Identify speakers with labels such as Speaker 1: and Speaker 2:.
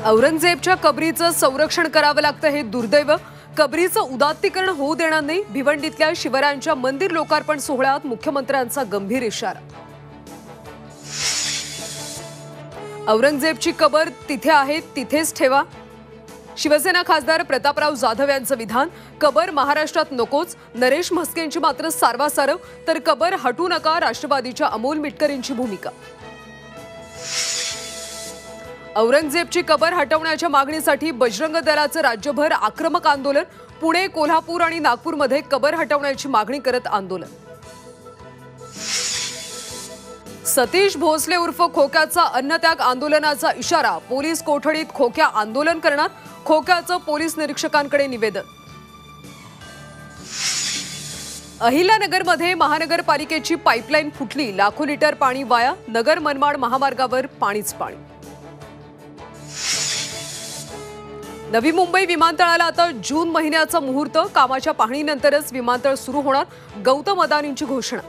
Speaker 1: औरंगजेबच्या कबरीचं संरक्षण करावं लागतं हे दुर्दैव. कबरीचं उदात्तीकरण होऊ देणार नाही. भिवंडीतल्या शिवरायांच्या मंदिर लोकार्पण सोहळ्यात मुख्यमंत्र्यांचा गंभीर इशारा. औरंगजेबची कबर तिथे आहे तिथेच ठेवा. शिवसेना खासदार प्रतापराव जाधव यांचं विधान. कबर महाराष्ट्रात नकोच. नरेश म्हस्केंची मात्र सारवासारव. तर कबर हटू नका, राष्ट्रवादीच्या अमोल मिटकरींची भूमिका. औरंगजेबची कबर हटवण्याच्या मागणीसाठी बजरंग दलाचं राज्यभर आक्रमक आंदोलन. पुणे, कोल्हापूर आणि नागपूरमध्ये कबर हटवण्याची मागणी करत आंदोलन. सतीश भोसले उर्फ खोक्याचा अन्नत्याग आंदोलनाचा इशारा. पोलीस कोठडीत खोक्या आंदोलन करणार. खोक्याचं पोलीस निरीक्षकांकडे निवेदन. अहिल्यानगरमध्ये महानगरपालिकेची पाईपलाईन फुटली. लाखो लिटर पाणी वाया. नगर मनमाड महामार्गावर पाणीच पाणी. नवी मुंबई विमानतळाला आता जून महिन्याचा मुहूर्त. कामाच्या पाहणीनंतरच विमानतळ सुरू होणार. गौतम अदानींची घोषणा.